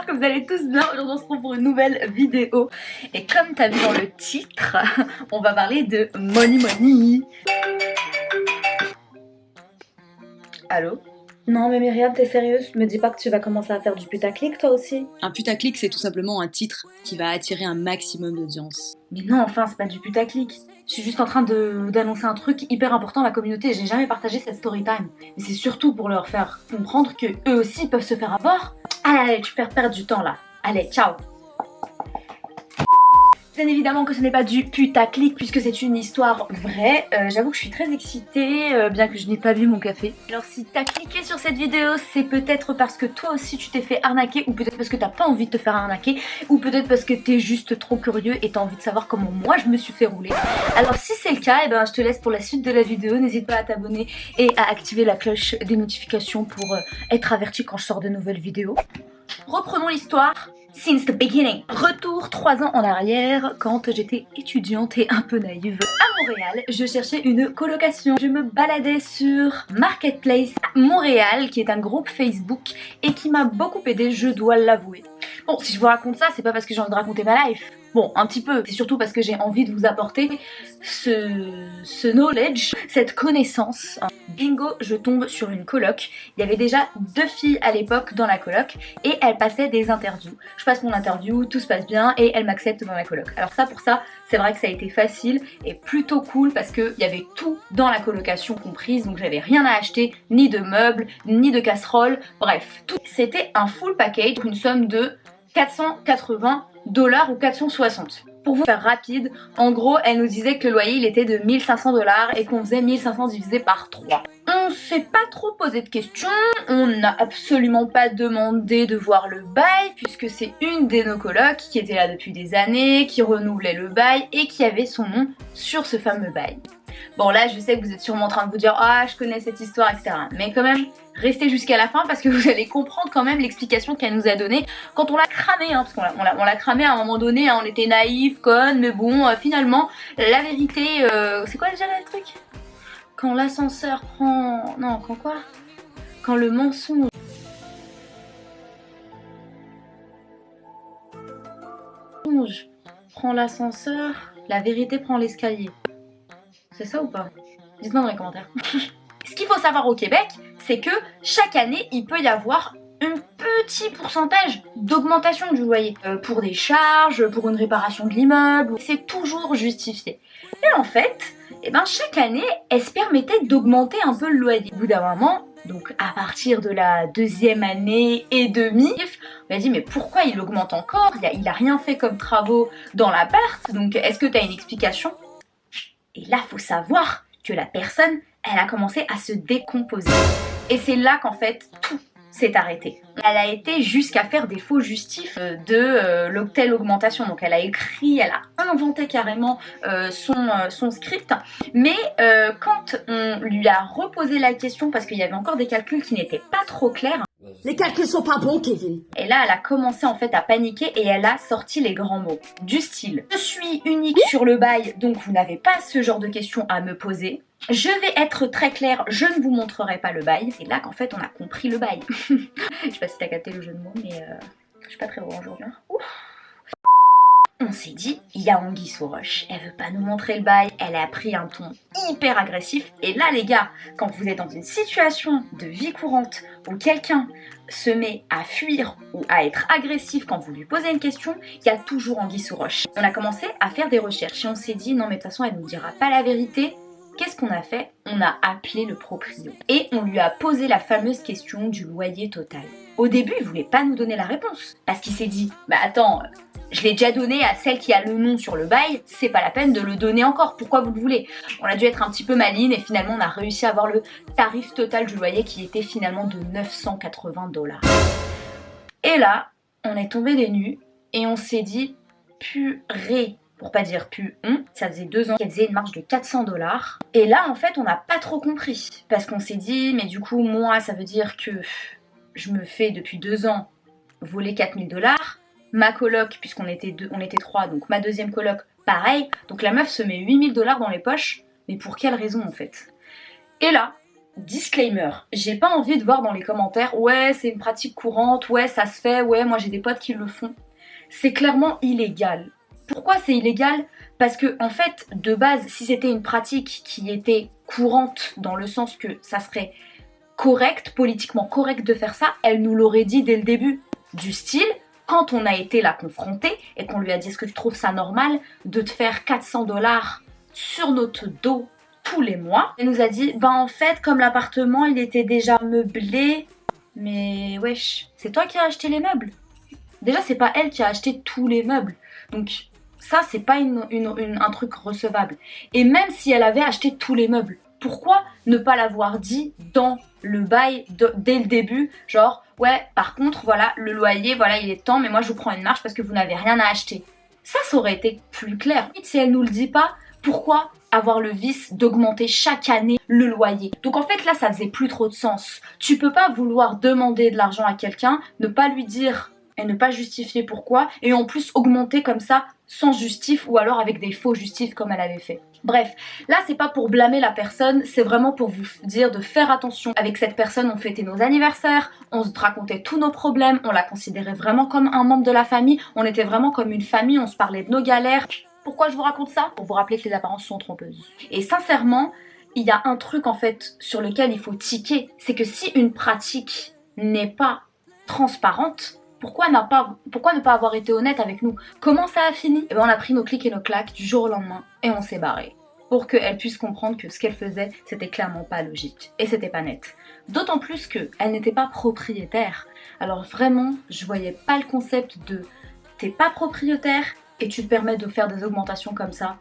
j'espère que vous allez tous bien. Aujourd'hui on se retrouve pour une nouvelle vidéo. Et comme t'as vu dans le titre, on va parler de money money. Allô? Non mais Myriam, t'es sérieuse? Me dis pas que tu vas commencer à faire du putaclic toi aussi? Un putaclic, c'est tout simplement un titre qui va attirer un maximum d'audience. Mais non, enfin c'est pas du putaclic. Je suis juste en train d'annoncer un truc hyper important à la communauté. J'ai jamais partagé cette story time. Mais c'est surtout pour leur faire comprendre que eux aussi peuvent se faire avoir. Allez, tu perds perdre du temps là. Allez, ciao. Bien évidemment que ce n'est pas du putaclic puisque c'est une histoire vraie. J'avoue que je suis très excitée, bien que je n'ai pas bu mon café. Alors si t'as cliqué sur cette vidéo, c'est peut-être parce que toi aussi tu t'es fait arnaquer, ou peut-être parce que t'as pas envie de te faire arnaquer, ou peut-être parce que t'es juste trop curieux et t'as envie de savoir comment moi je me suis fait rouler. Alors si c'est le cas, eh ben, je te laisse pour la suite de la vidéo. N'hésite pas à t'abonner et à activer la cloche des notifications pour être averti quand je sors de nouvelles vidéos. Reprenons l'histoire. Since the beginning. Retour 3 ans en arrière, quand j'étais étudiante et un peu naïve. À Montréal, je cherchais une colocation. Je me baladais sur Marketplace Montréal, qui est un groupe Facebook et qui m'a beaucoup aidée, je dois l'avouer. Bon, si je vous raconte ça, c'est pas parce que j'ai envie de raconter ma life. Bon, un petit peu. C'est surtout parce que j'ai envie de vous apporter ce knowledge, cette connaissance. Bingo, je tombe sur une coloc. Il y avait déjà 2 filles à l'époque dans la coloc et elles passaient des interviews. Je passe mon interview, tout se passe bien et elles m'acceptent dans la coloc. Alors ça, pour ça, c'est vrai que ça a été facile et plutôt cool parce qu'il y avait tout dans la colocation comprise. Donc j'avais rien à acheter, ni de meubles, ni de casseroles. Bref, tout. C'était un full package pour une somme de 480 $ ou 460. Pour vous faire rapide, en gros, elle nous disait que le loyer il était de 1500 $ et qu'on faisait 1500 divisé par 3. On s'est pas trop posé de questions, on n'a absolument pas demandé de voir le bail puisque c'est une de nos colocs qui était là depuis des années, qui renouvelait le bail et qui avait son nom sur ce fameux bail. Bon là je sais que vous êtes sûrement en train de vous dire ah je connais cette histoire etc. Mais quand même restez jusqu'à la fin parce que vous allez comprendre quand même l'explication qu'elle nous a donnée quand on l'a cramé hein, parce qu'on l'a cramé à un moment donné hein, on était naïfs, connes mais bon finalement la vérité c'est quoi déjà le truc? Quand l'ascenseur prend... Non quand quoi? Quand le mensonge prend l'ascenseur, la vérité prend l'escalier. C'est ça ou pas? Dites-moi dans les commentaires. Ce qu'il faut savoir au Québec, c'est que chaque année, il peut y avoir un petit pourcentage d'augmentation du loyer. Pour des charges, pour une réparation de l'immeuble, c'est toujours justifié. Et en fait, eh ben, chaque année, elle se permettait d'augmenter un peu le loyer. Au bout d'un moment, donc à partir de la 2e année et demie, on m'a dit mais pourquoi il augmente encore? Il a rien fait comme travaux dans l'appart, donc est-ce que tu as une explication? Et là, faut savoir que la personne, elle a commencé à se décomposer. Et c'est là qu'en fait, tout s'est arrêté. Elle a été jusqu'à faire des faux justifs de telle augmentation. Donc elle a écrit, elle a inventé carrément son script. Mais quand on lui a reposé la question, parce qu'il y avait encore des calculs qui n'étaient pas trop clairs, les calculs sont pas bons, Kevin. Et là, elle a commencé en fait à paniquer et elle a sorti les grands mots. Du style, je suis unique sur le bail, donc vous n'avez pas ce genre de questions à me poser. Je vais être très claire, je ne vous montrerai pas le bail. C'est là qu'en fait, on a compris le bail. Je sais pas si t'as capté le jeu de mots, mais je suis pas très bon aujourd'hui. Hein. On s'est dit, il y a anguille sous roche, elle veut pas nous montrer le bail, elle a pris un ton hyper agressif. Et là les gars, quand vous êtes dans une situation de vie courante où quelqu'un se met à fuir ou à être agressif quand vous lui posez une question, il y a toujours anguille sous roche. On a commencé à faire des recherches et on s'est dit, non mais de toute façon elle nous dira pas la vérité. Qu'est-ce qu'on a fait? On a appelé le proprio et on lui a posé la fameuse question du loyer total. Au début, il voulait pas nous donner la réponse parce qu'il s'est dit, bah attends, je l'ai déjà donné à celle qui a le nom sur le bail, c'est pas la peine de le donner encore, pourquoi vous le voulez? On a dû être un petit peu maligne et finalement on a réussi à avoir le tarif total du loyer qui était finalement de 980 $. Et là, on est tombé des nues et on s'est dit, purée. Pour pas dire ça faisait 2 ans qu'elle faisait une marge de 400 $. Et là, en fait, on n'a pas trop compris. Parce qu'on s'est dit, mais du coup, moi, ça veut dire que je me fais depuis 2 ans voler 4000 $. Ma coloc, puisqu'on était 3, donc ma deuxième coloc, pareil. Donc la meuf se met 8000 $ dans les poches. Mais pour quelle raison, en fait? Et là, disclaimer, j'ai pas envie de voir dans les commentaires ouais c'est une pratique courante, ouais ça se fait, ouais moi j'ai des potes qui le font. C'est clairement illégal. Pourquoi c'est illégal? Parce que en fait de base si c'était une pratique qui était courante dans le sens que ça serait correct, politiquement correct de faire ça, elle nous l'aurait dit dès le début. Du style, quand on a été la confronter et qu'on lui a dit est-ce que tu trouves ça normal de te faire 400 $ sur notre dos tous les mois, elle nous a dit bah en fait comme l'appartement il était déjà meublé, mais wesh, c'est toi qui as acheté les meubles. Déjà c'est pas elle qui a acheté tous les meubles, donc ça c'est pas un truc recevable. Et même si elle avait acheté tous les meubles, pourquoi ne pas l'avoir dit dans le bail dès le début, genre ouais par contre voilà le loyer voilà il est temps mais moi je vous prends une marge parce que vous n'avez rien à acheter. Ça aurait été plus clair. Si elle nous le dit pas, pourquoi avoir le vice d'augmenter chaque année le loyer? Donc en fait là ça faisait plus trop de sens. Tu peux pas vouloir demander de l'argent à quelqu'un, ne pas lui dire et ne pas justifier pourquoi, et en plus augmenter comme ça sans justif ou alors avec des faux justifs comme elle avait fait. Bref, là c'est pas pour blâmer la personne, c'est vraiment pour vous dire de faire attention. Avec cette personne on fêtait nos anniversaires, on se racontait tous nos problèmes, on la considérait vraiment comme un membre de la famille, on était vraiment comme une famille, on se parlait de nos galères. Pourquoi je vous raconte ça? Pour vous rappeler que les apparences sont trompeuses. Et sincèrement, il y a un truc en fait sur lequel il faut tiquer, c'est que si une pratique n'est pas transparente, pourquoi ne pas avoir été honnête avec nous? Comment ça a fini? Eh ben on a pris nos clics et nos claques du jour au lendemain et on s'est barré. Pour qu'elle puisse comprendre que ce qu'elle faisait, c'était clairement pas logique et c'était pas net. D'autant plus qu'elle n'était pas propriétaire. Alors vraiment, je voyais pas le concept de t'es pas propriétaire et tu te permets de faire des augmentations comme ça.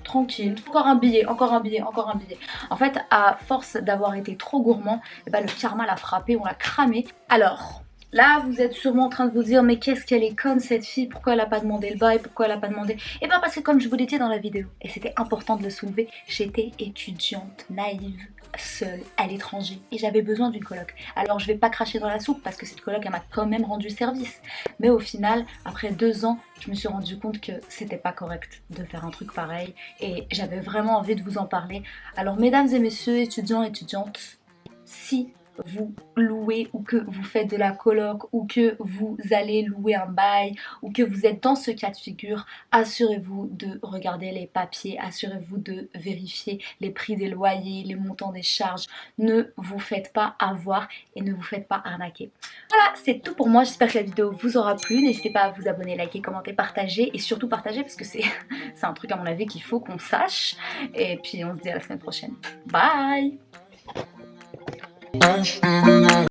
Tranquille, encore un billet, encore un billet, encore un billet. En fait, à force d'avoir été trop gourmand, eh ben, le karma l'a frappé, on l'a cramé. Alors, là, vous êtes sûrement en train de vous dire mais qu'est-ce qu'elle est conne cette fille, pourquoi elle a pas demandé le bail, pourquoi elle a pas demandé... Et bien parce que comme je vous l'ai dit dans la vidéo, et c'était important de le soulever, j'étais étudiante naïve, seule, à l'étranger, et j'avais besoin d'une coloc. Alors je vais pas cracher dans la soupe parce que cette coloc elle m'a quand même rendu service. Mais au final, après 2 ans, je me suis rendu compte que c'était pas correct de faire un truc pareil et j'avais vraiment envie de vous en parler. Alors mesdames et messieurs, étudiants et étudiantes, si vous louez ou que vous faites de la coloc ou que vous allez louer un bail ou que vous êtes dans ce cas de figure, assurez-vous de regarder les papiers, assurez-vous de vérifier les prix des loyers, les montants des charges. Ne vous faites pas avoir et ne vous faites pas arnaquer. Voilà, c'est tout pour moi, j'espère que la vidéo vous aura plu. N'hésitez pas à vous abonner, liker, commenter, partager et surtout partager parce que c'est un truc à mon avis qu'il faut qu'on sache. Et puis on se dit à la semaine prochaine. Bye!